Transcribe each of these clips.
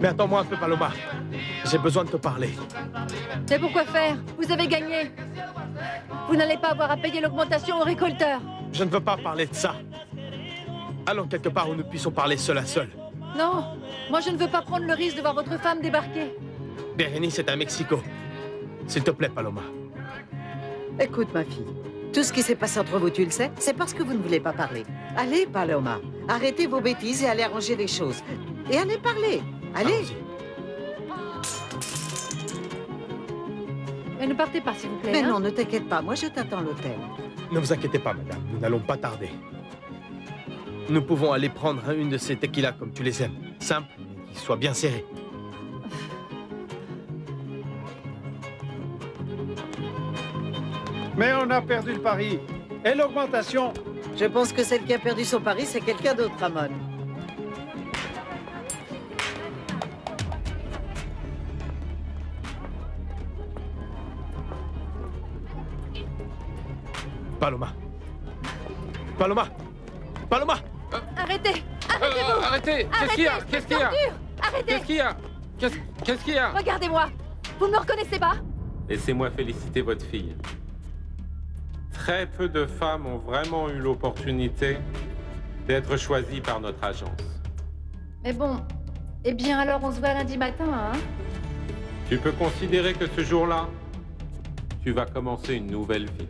Mais attends-moi un peu, Paloma. J'ai besoin de te parler. Mais pourquoi faire? Vous avez gagné. Vous n'allez pas avoir à payer l'augmentation aux récolteurs. Je ne veux pas parler de ça. Allons quelque part où nous puissions parler seul à seul. Non, moi je ne veux pas prendre le risque de voir votre femme débarquer. Berenice est à Mexico. S'il te plaît, Paloma. Écoute, ma fille, tout ce qui s'est passé entre vous, tu le sais, c'est parce que vous ne voulez pas parler. Allez, Paloma, arrêtez vos bêtises et allez arranger les choses. Et allez parler. Allez. Mais ne partez pas, s'il vous plaît. Mais hein? non, ne t'inquiète pas, moi je t'attends à l'hôtel. Ne vous inquiétez pas, madame. Nous n'allons pas tarder. Nous pouvons aller prendre une de ces tequilas comme tu les aimes. Simple, mais qui soit bien serré. Mais on a perdu le pari. Et l'augmentation? Je pense que celle qui a perdu son pari, c'est quelqu'un d'autre, Ramon. Paloma. Paloma. Paloma. Arrêtez! Arrêtez-vous! Arrêtez! Qu'est-ce qu'il y a? Qu'est-ce qu'il y a? Arrêtez! Qu'est-ce qu'il y a? Qu'est-ce qu'il y a? Regardez-moi! Vous ne me reconnaissez pas? Laissez-moi féliciter votre fille. Très peu de femmes ont vraiment eu l'opportunité d'être choisies par notre agence. Mais bon, eh bien alors on se voit lundi matin, hein? Tu peux considérer que ce jour-là, tu vas commencer une nouvelle vie.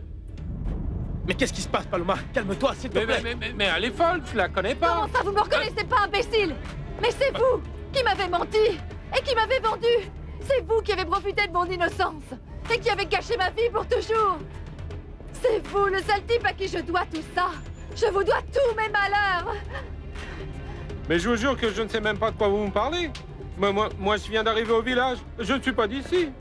Mais qu'est-ce qui se passe, Paloma? Calme-toi, s'il te plaît. Mais elle est folle, tu la connais pas. Comment ça, vous me reconnaissez pas, imbécile? Mais c'est vous qui m'avez menti et qui m'avez vendu. C'est vous qui avez profité de mon innocence et qui avez caché ma vie pour toujours. C'est vous, le sale type à qui je dois tout ça. Je vous dois tous mes malheurs. Mais je vous jure que je ne sais même pas de quoi vous me parlez. Moi, je viens d'arriver au village. Je ne suis pas d'ici.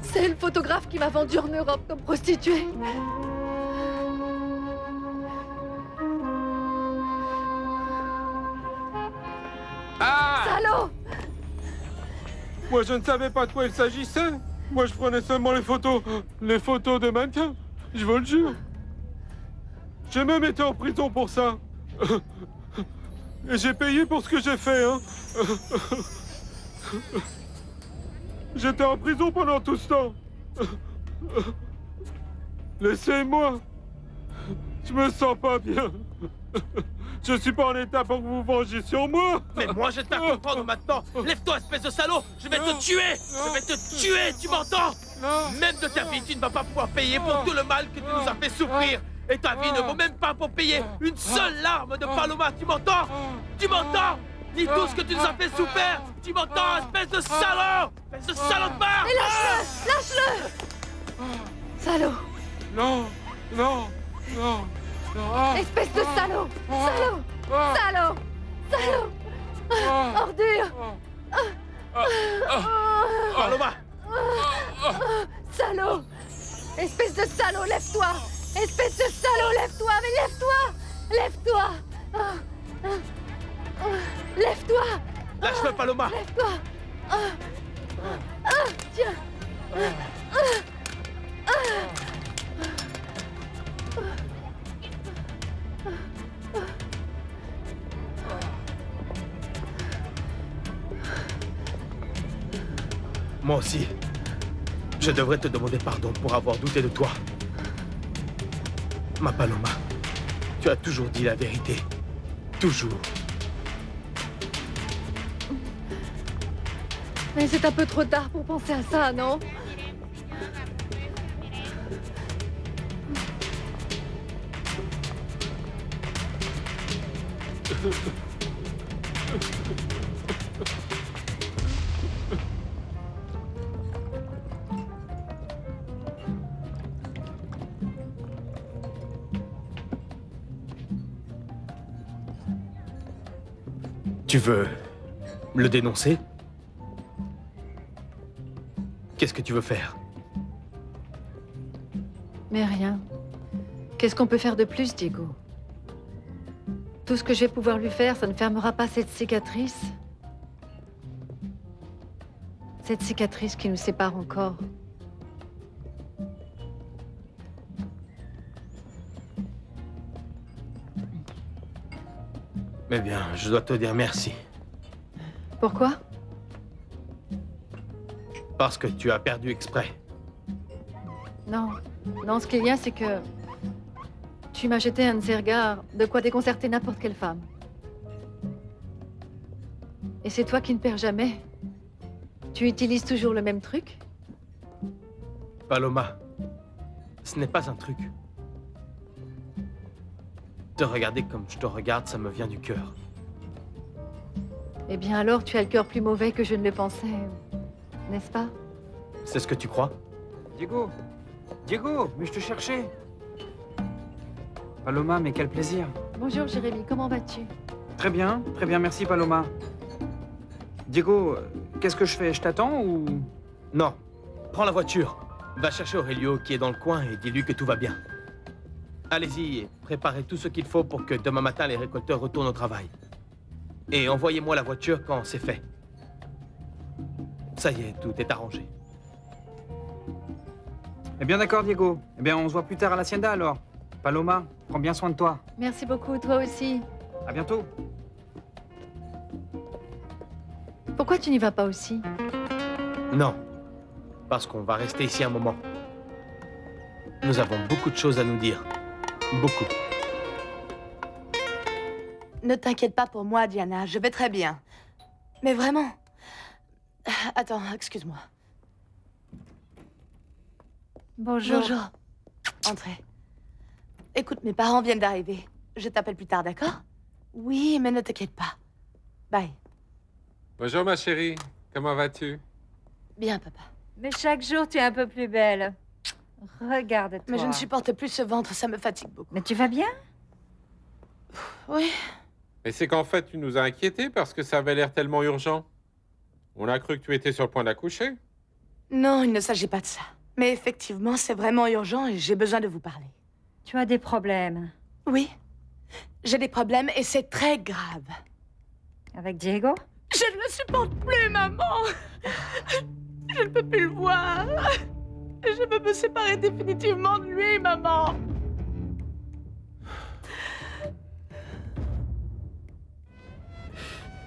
C'est le photographe qui m'a vendu en Europe comme prostituée. Ah! Salaud! Moi, je ne savais pas de quoi il s'agissait. Moi, je prenais seulement les photos de mannequins. Je vous le jure. J'ai même été en prison pour ça. Et j'ai payé pour ce que j'ai fait, hein. J'étais en prison pendant tout ce temps. Laissez-moi. Je me sens pas bien. Je suis pas en état pour que vous vous vengiez sur moi. Mais moi, je vais te faire comprendre maintenant. Lève-toi, espèce de salaud. Je vais te tuer. Je vais te tuer, tu m'entends? Même de ta vie, tu ne vas pas pouvoir payer pour tout le mal que tu nous as fait souffrir. Et ta vie ne vaut même pas pour payer une seule larme de Paloma. Tu m'entends? Tu m'entends? Dis tout ce que tu nous as fait souffrir. Tu m'entends, espèce de salaud? Espèce de salopard! Mais lâche-le! Lâche-le! Salaud! Non, non, non, non. Espèce de salaud! Salaud! Salaud! Salaud! Ordure! Paloma! Salaud! Espèce de salaud, lève-toi! Espèce de salaud, lève-toi! Mais lève-toi! Lève-toi! Lève-toi! Lâche-le, Paloma! Lève-toi! Tiens! Moi aussi. Je devrais te demander pardon pour avoir douté de toi. Ma Paloma, tu as toujours dit la vérité. Toujours. Mais c'est un peu trop tard pour penser à ça, non? Tu veux le dénoncer? Qu'est-ce que tu veux faire? Mais rien. Qu'est-ce qu'on peut faire de plus, Diego? Tout ce que je vais pouvoir lui faire, ça ne fermera pas cette cicatrice. Cette cicatrice qui nous sépare encore. Eh bien, je dois te dire merci. Pourquoi? Parce que tu as perdu exprès. Non. Non, ce qu'il y a, c'est que... tu m'as jeté un de ces regards de quoi déconcerter n'importe quelle femme. Et c'est toi qui ne perds jamais. Tu utilises toujours le même truc? Paloma, ce n'est pas un truc. Te regarder comme je te regarde, ça me vient du cœur. Eh bien alors, tu as le cœur plus mauvais que je ne le pensais. N'est-ce pas? C'est ce que tu crois? Diego! Diego, mais je te cherchais. Paloma, mais quel plaisir. Bonjour Jérémy, comment vas-tu? Très bien, merci Paloma. Diego, qu'est-ce que je fais? Je t'attends ou... Non. Prends la voiture. Va chercher Aurelio qui est dans le coin et dis-lui que tout va bien. Allez-y et préparez tout ce qu'il faut pour que demain matin les récolteurs retournent au travail. Et envoyez-moi la voiture quand c'est fait. Ça y est, tout est arrangé. Eh bien d'accord Diego. Eh bien on se voit plus tard à l'Hacienda alors. Paloma, prends bien soin de toi. Merci beaucoup, toi aussi. À bientôt. Pourquoi tu n'y vas pas aussi? Non. Parce qu'on va rester ici un moment. Nous avons beaucoup de choses à nous dire. Beaucoup. Ne t'inquiète pas pour moi, Diana, je vais très bien. Mais vraiment... Attends, excuse-moi. Bonjour. Bonjour. Entrez. Écoute, mes parents viennent d'arriver. Je t'appelle plus tard, d'accord? Oui, mais ne t'inquiète pas. Bye. Bonjour ma chérie, comment vas-tu? Bien, papa. Mais chaque jour, tu es un peu plus belle. Regarde-toi. Mais je ne supporte plus ce ventre, ça me fatigue beaucoup. Mais tu vas bien? Oui. Et c'est qu'en fait, tu nous as inquiétés parce que ça avait l'air tellement urgent. On a cru que tu étais sur le point d'accoucher. Non, il ne s'agit pas de ça. Mais effectivement, c'est vraiment urgent et j'ai besoin de vous parler. Tu as des problèmes. Oui. J'ai des problèmes et c'est très grave. Avec Diego? Je ne le supporte plus, maman. Je ne peux plus le voir. Je veux me séparer définitivement de lui, maman.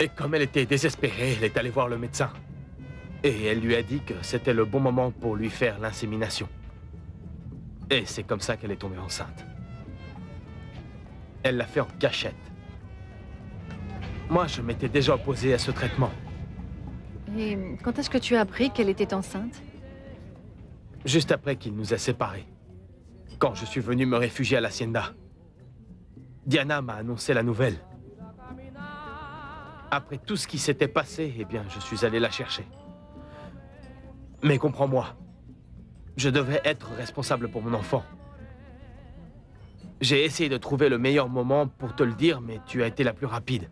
Et comme elle était désespérée, elle est allée voir le médecin. Et elle lui a dit que c'était le bon moment pour lui faire l'insémination. Et c'est comme ça qu'elle est tombée enceinte. Elle l'a fait en cachette. Moi, je m'étais déjà opposé à ce traitement. Et quand est-ce que tu as appris qu'elle était enceinte? Juste après qu'il nous a séparés. Quand je suis venu me réfugier à l'Hacienda. Diana m'a annoncé la nouvelle. Après tout ce qui s'était passé, eh bien, je suis allé la chercher. Mais comprends-moi, je devais être responsable pour mon enfant. J'ai essayé de trouver le meilleur moment pour te le dire, mais tu as été la plus rapide.